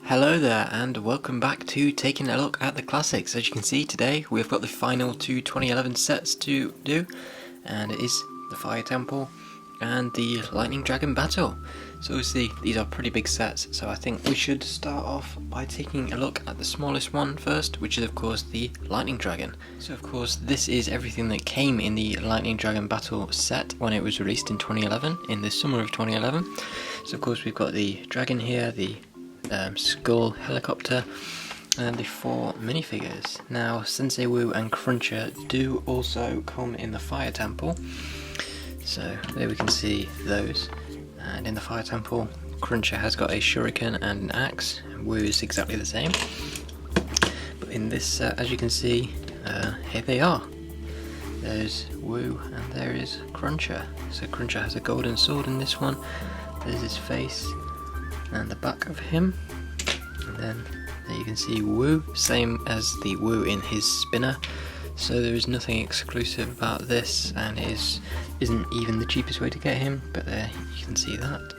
Hello there and welcome back to taking a look at the classics. As you can see today we've got the final two 2011 sets to do, and it is the Fire Temple and the Lightning Dragon Battle. So obviously these are pretty big sets, so I think we should start off by taking a look at the smallest one first, which is of course the Lightning Dragon. So of course this is everything that came in the Lightning Dragon Battle set when it was released in 2011, in the summer of 2011. So of course we've got the dragon here, the skull helicopter, and the 4 minifigures. Now Sensei Wu and Cruncher do also come in the Fire Temple, so there we can see those. And in the Fire Temple, Cruncher has got a shuriken and an axe. Wu is exactly the same. But in this set, as you can see, here they are. There's Wu and there is Cruncher. So Cruncher has a golden sword in this one. There's his face and the back of him. And then there you can see Wu, same as the Wu in his spinner. So there is nothing exclusive about this, and it isn't even the cheapest way to get him, but there you can see that.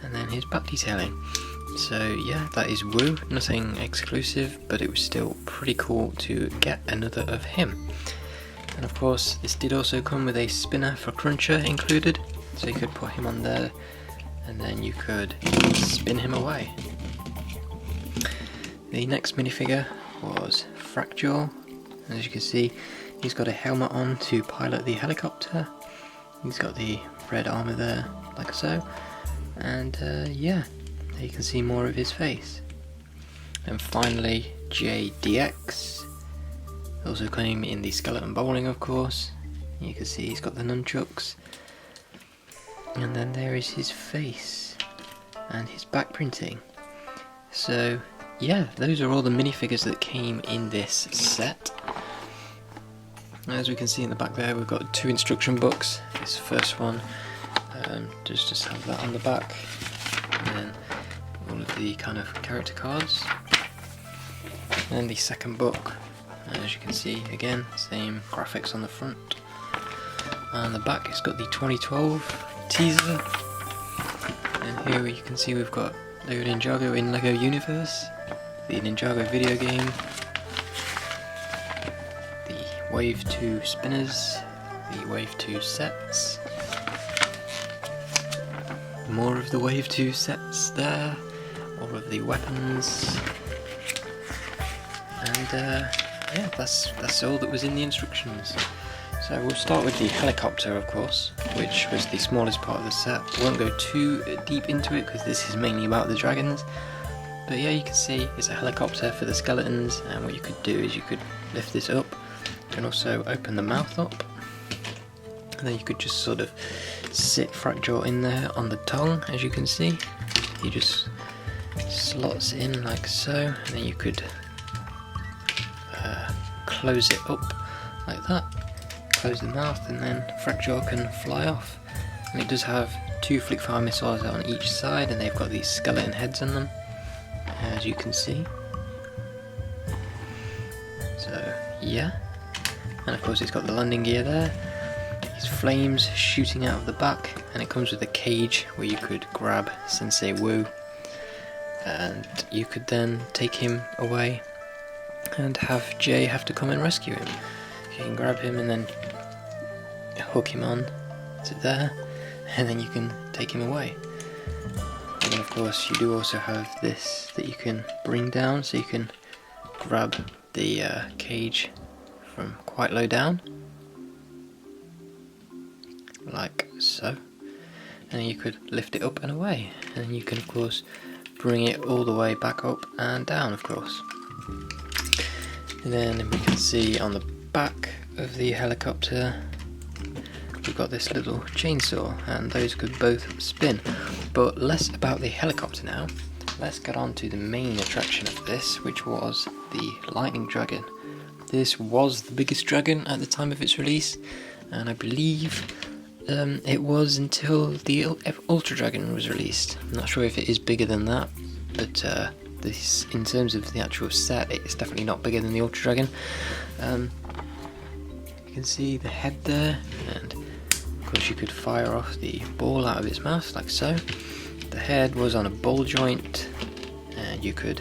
And then his back detailing. So yeah, that is Wu, nothing exclusive, but it was still pretty cool to get another of him. And of course this did also come with a spinner for Cruncher included, so you could put him on there and then you could spin him away. The next minifigure was Fracture. As you can see, he's got a helmet on to pilot the helicopter. He's got the red armour there, like so. And yeah, there you can see more of his face. And finally, JDX. Also came in the skeleton bowling, of course. You can see he's got the nunchucks. And then there is his face and his back printing. So yeah, those are all the minifigures that came in this set. As we can see in the back there, we've got 2 instruction books. This first one just have that on the back, and then all of the kind of character cards. And the second book, as you can see, again, same graphics on the front. And the back, it's got the 2012 teaser. And here you can see we've got Lego Ninjago in Lego Universe, the Ninjago video game, the Wave 2 spinners, the Wave 2 sets, more of the Wave 2 sets there, all of the weapons, and yeah, that's all that was in the instructions. So we'll start with the helicopter, of course, which was the smallest part of the set. We won't go too deep into it because this is mainly about the dragons. But yeah, you can see it's a helicopter for the skeletons, and what you could do is you could lift this up. You can also open the mouth up, and then you could just sort of sit Fracture in there on the tongue, as you can see. He just slots in like so, and then you could close it up like that. Close the mouth, and then Fracture can fly off. And it does have 2 flick-fire missiles on each side, and they've got these skeleton heads on them, as you can see. So yeah, and of course it's got the landing gear there. These flames shooting out of the back, and it comes with a cage where you could grab Sensei Wu, and you could then take him away and have Jay have to come and rescue him. You can grab him and then hook him on to there, and then you can take him away. And then of course you do also have this that you can bring down, so you can grab the cage from quite low down, like so, and then you could lift it up and away, and then you can of course bring it all the way back up and down, of course. And then we can see on the back of the helicopter we've got this little chainsaw, and those could both spin. But less about the helicopter now. Let's get on to the main attraction of this, which was the Lightning Dragon. This was the biggest dragon at the time of its release, and I believe it was until the Ultra Dragon was released. I'm not sure if it is bigger than that, but this, in terms of the actual set, it's definitely not bigger than the Ultra Dragon. You can see the head there, and of course you could fire off the ball out of its mouth like so. The head was on a ball joint, and you could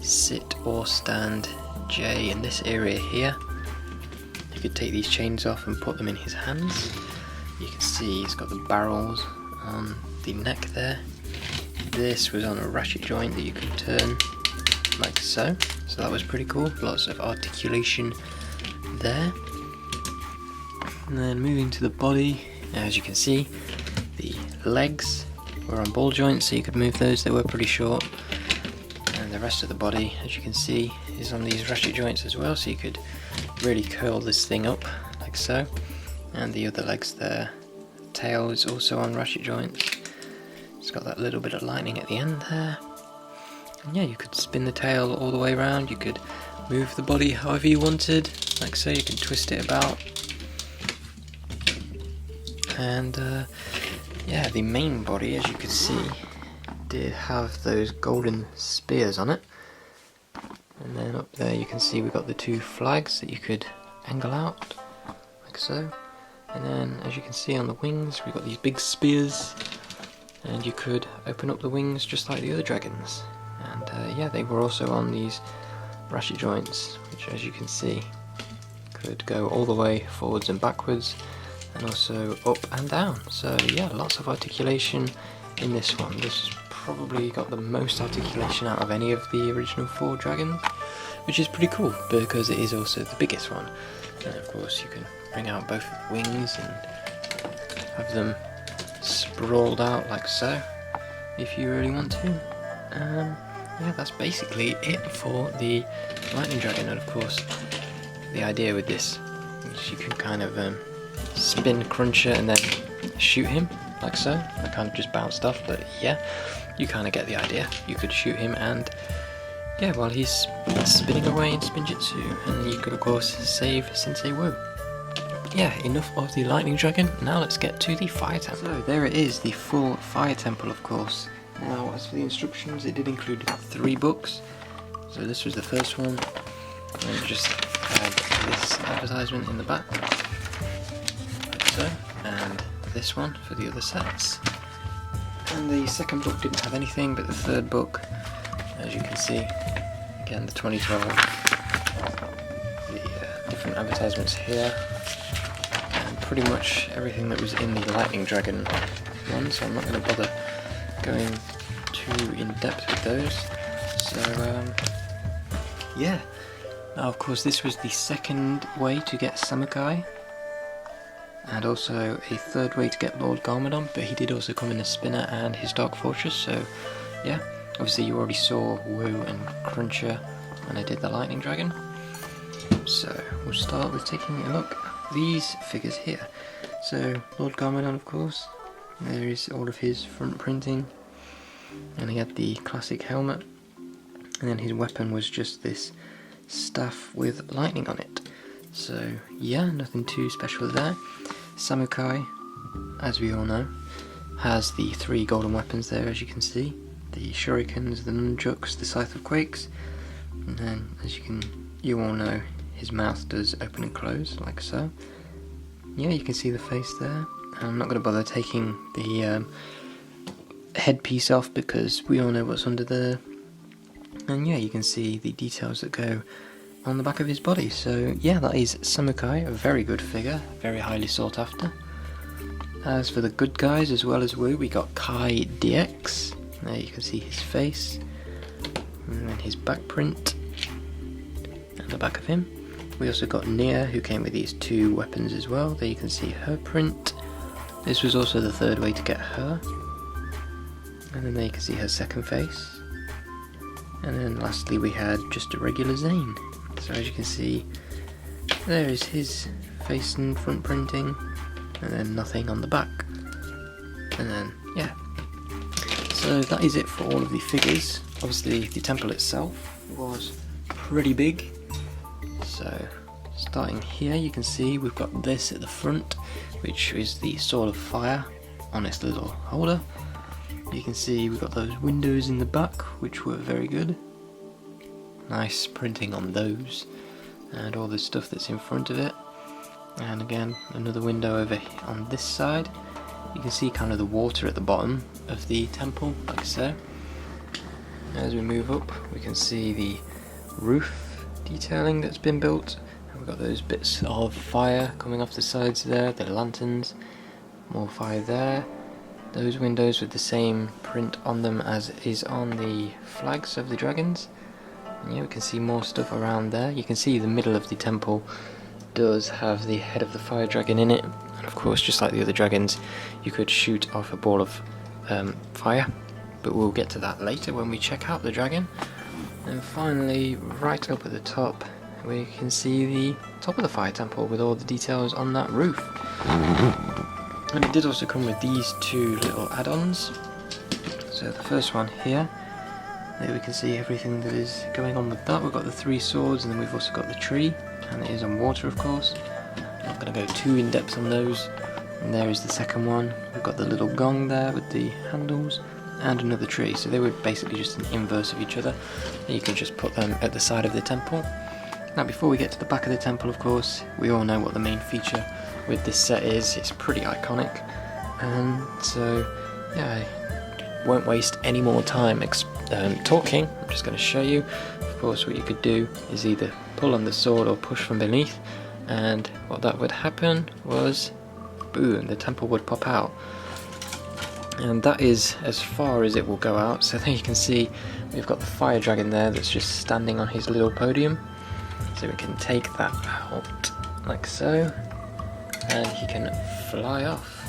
sit or stand J in this area here. You could take these chains off and put them in his hands. You can see he's got the barrels on the neck there. This was on a ratchet joint that you could turn like so. So that was pretty cool. Lots of articulation there. And then moving to the body, as you can see, the legs were on ball joints, so you could move those. They were pretty short. And the rest of the body, as you can see, is on these ratchet joints as well, so you could really curl this thing up like so. And the other legs there. The tail is also on ratchet joints. It's got that little bit of lightning at the end there. And yeah, you could spin the tail all the way around. You could move the body however you wanted, like so. You can twist it about. And yeah, the main body, as you can see, did have those golden spears on it. And then up there you can see we've got the two flags that you could angle out, like so. And then, as you can see on the wings, we've got these big spears, and you could open up the wings just like the other dragons. And yeah, they were also on these ratchet joints, which, as you can see, could go all the way forwards and backwards, and also up and down. So yeah, lots of articulation in this one. This has probably got the most articulation out of any of the original 4 dragons, which is pretty cool because it is also the biggest one. And of course you can bring out both wings and have them sprawled out like so if you really want to. Yeah, that's basically it for the lightning dragon. And of course the idea with this is you can kind of spin Cruncher and then shoot him like so. I kind of just bounced off, but yeah, you kind of get the idea. You could shoot him, and yeah, while he's spinning away in Spinjitzu, and you could of course save Sensei Wu. Yeah, enough of the lightning dragon. Now let's get to the fire temple. So there it is, the full fire temple, of course. Now as for the instructions, it did include 3 books. So this was the first one, and it just had this advertisement in the back, like so, and this one for the other sets. And the second book didn't have anything, but the third book, as you can see, again the 2012, the different advertisements here, and pretty much everything that was in the Lightning Dragon one, so I'm not going to bother going too in depth with those. So yeah, now of course this was the second way to get Samukai, and also a third way to get Lord Garmadon, but he did also come in a spinner and his Dark Fortress. So yeah, obviously you already saw Wu and Cruncher when I did the Lightning Dragon. So we'll start with taking a look at these figures here. So Lord Garmadon, of course, there is all of his front printing, and he had the classic helmet, and then his weapon was just this staff with lightning on it. So yeah, nothing too special there. Samukai, as we all know, has the 3 golden weapons there, as you can see. The shurikens, the nunchucks, the Scythe of Quakes, and then, as you all know, his mouth does open and close, like so. Yeah, you can see the face there. I'm not going to bother taking the headpiece off because we all know what's under there. And yeah, you can see the details that go on the back of his body. So yeah, that is Samukai, a very good figure, very highly sought after. As for the good guys as well as Wu, we got Kai DX. There you can see his face, and then his back print at the back of him. We also got Nia, who came with these 2 weapons as well. There you can see her print. This was also the third way to get her. And then there you can see her second face. And then lastly we had just a regular Zane. So as you can see, there is his face and front printing, and then nothing on the back. And then, yeah. So that is it for all of the figures. Obviously the temple itself was pretty big. So starting here, you can see we've got this at the front, which is the Sword of Fire on its little holder. You can see we've got those windows in the back, which were very good. Nice printing on those, and all the stuff that's in front of it. And again, another window over on this side. You can see kind of the water at the bottom of the temple, like so. As we move up, we can see the roof detailing that's been built. We've got those bits of fire coming off the sides there, the lanterns, more fire there. Those windows with the same print on them as is on the flags of the dragons. And yeah, we can see more stuff around there. You can see the middle of the temple does have the head of the fire dragon in it. And of course, just like the other dragons, you could shoot off a ball of fire. But we'll get to that later when we check out the dragon. And finally, right up at the top, we can see the top of the fire temple with all the details on that roof. And it did also come with these two little add-ons. So the first one here, there we can see everything that is going on with that. We've got the 3 swords, and then we've also got the tree, and it is on water, of course. I'm not going to go too in depth on those. And there is the second one. We've got the little gong there with the handles, and another tree. So they were basically just an inverse of each other. And you can just put them at the side of the temple. Now before we get to the back of the temple, of course, we all know what the main feature with this set is. It's pretty iconic. And so, yeah, I won't waste any more time talking. I'm just going to show you. Of course, what you could do is either pull on the sword or push from beneath. And what that would happen was, boom, the temple would pop out. And that is as far as it will go out. So there you can see we've got the fire dragon there that's just standing on his little podium. So we can take that out like so, and he can fly off.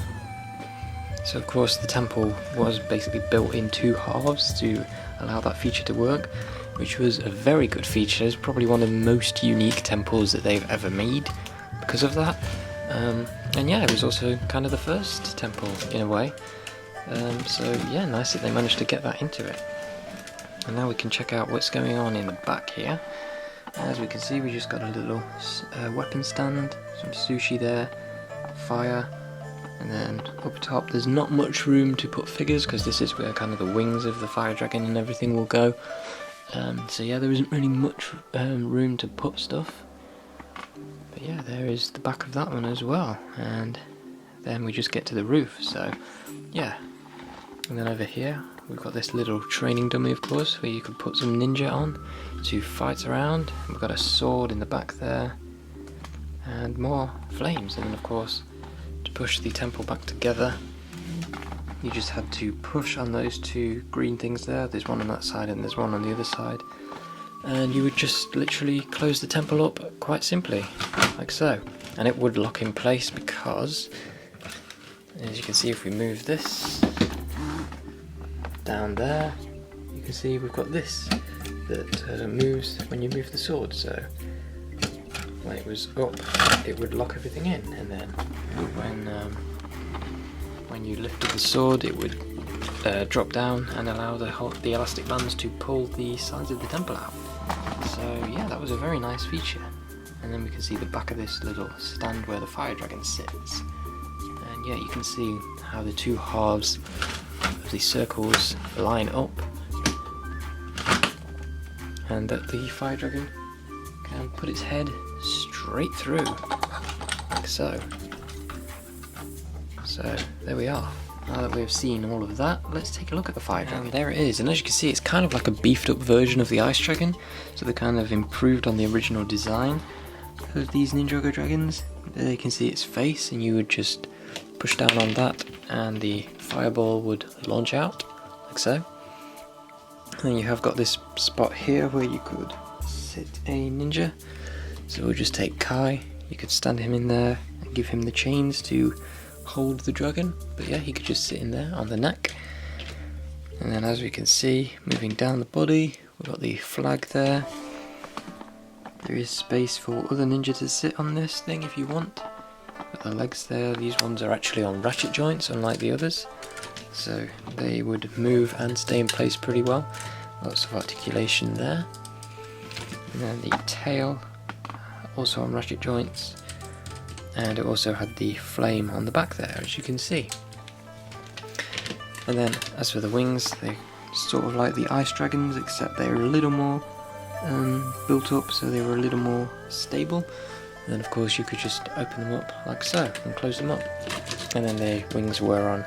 So of course the temple was basically built in 2 halves to allow that feature to work, which was a very good feature. It's probably one of the most unique temples that they've ever made because of that. And yeah, it was also kind of the first temple in a way. So yeah, nice that they managed to get that into it. And now we can check out what's going on in the back here. As we can see, we just got a little weapon stand, some sushi there, fire, and then up top there's not much room to put figures because this is where kind of the wings of the fire dragon and everything will go. So yeah, there isn't really much room to put stuff. But yeah, there is the back of that one as well. And then we just get to the roof, so yeah. And then over here we've got this little training dummy, of course, where you could put some ninja on to fight around. We've got a sword in the back there, and more flames. And then of course, to push the temple back together, you just had to push on those 2 green things there. There's one on that side and there's one on the other side. And you would just literally close the temple up quite simply, like so. And it would lock in place because, as you can see, if we move this down there, you can see we've got this that moves when you move the sword. So when it was up, it would lock everything in, and then when you lifted the sword, it would drop down and allow the elastic bands to pull the sides of the temple out. So yeah, that was a very nice feature. And then we can see the back of this little stand where the fire dragon sits. And yeah, you can see how the 2 halves of the circles line up, and that the fire dragon can put its head straight through, like so. So there we are. Now that we've seen all of that, let's take a look at the fire dragon. And there it is, and as you can see, it's kind of like a beefed up version of the ice dragon. So they kind of improved on the original design of these Ninjago dragons. There you can see its face, and you would just push down on that and the fireball would launch out, like so. And you have got this spot here where you could sit a ninja. So we'll just take Kai, you could stand him in there and give him the chains to hold the dragon. But yeah, he could just sit in there on the neck. And then as we can see, moving down the body, we've got the flag there. There is space for other ninja to sit on this thing if you want. Got the legs there, these ones are actually on ratchet joints unlike the others. So they would move and stay in place pretty well. Lots of articulation there. And then the tail, also on ratchet joints. And it also had the flame on the back there, as you can see. And then as for the wings, they're sort of like the ice dragons, except they're a little more built up, so they were a little more stable. And then of course you could just open them up like so and close them up. And then the wings were on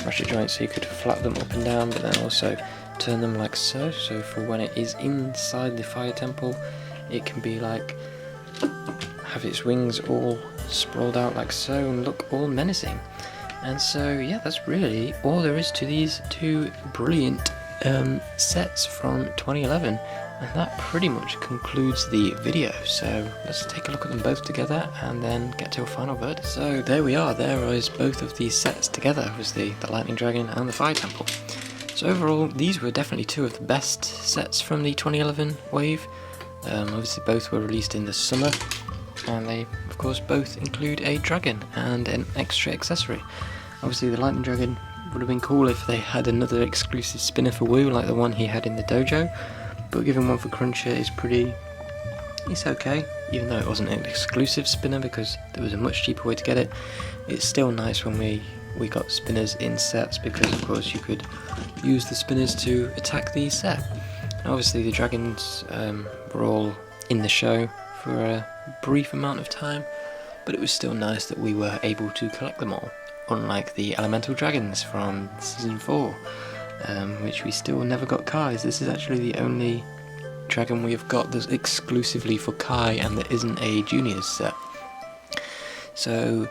ratchet joints, so you could flap them up and down, but then also turn them like so. So for when it is inside the fire temple, it can be like, have its wings all sprawled out like so and look all menacing. And so yeah, that's really all there is to these two brilliant sets from 2011, and that pretty much concludes the video. So let's take a look at them both together and then get to a final verdict. So there we are, there is both of these sets together, was the Lightning Dragon and the Fire Temple. So overall, these were definitely two of the best sets from the 2011 wave. Obviously both were released in the summer, and they of course both include a dragon and an extra accessory. Obviously the Lightning Dragon would have been cool if they had another exclusive spinner for Wu like the one he had in the dojo, but giving one for Cruncher is it's okay, even though it wasn't an exclusive spinner because there was a much cheaper way to get it. It's still nice when we got spinners in sets, because of course you could use the spinners to attack the set. Obviously the dragons were all in the show for a brief amount of time, but it was still nice that we were able to collect them all, unlike the elemental dragons from season 4, which we still never got Kai's. This is actually the only dragon we have got that's exclusively for Kai and that isn't a juniors set. So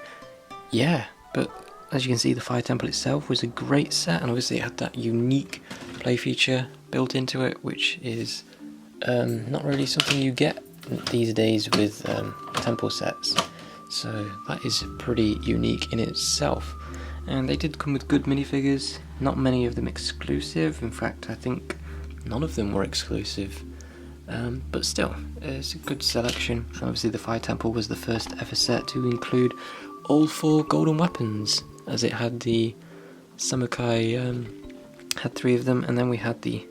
yeah, but as you can see, the Fire Temple itself was a great set, and obviously it had that unique play feature built into it, which is not really something you get these days with temple sets. So that is pretty unique in itself. And they did come with good minifigures, not many of them exclusive. In fact, I think none of them were exclusive. But still, it's a good selection. Obviously the Fire Temple was the first ever set to include all 4 golden weapons, as it had the Samukai, had 3 of them, and then we had the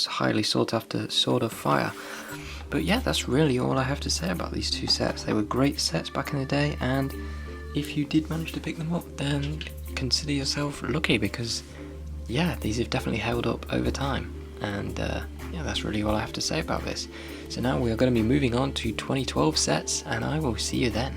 highly sought after Sword of Fire. But yeah, that's really all I have to say about these two sets. They were great sets back in the day, and if you did manage to pick them up, then consider yourself lucky, because yeah, these have definitely held up over time. And yeah, that's really all I have to say about this. So now we are going to be moving on to 2012 sets, and I will see you then.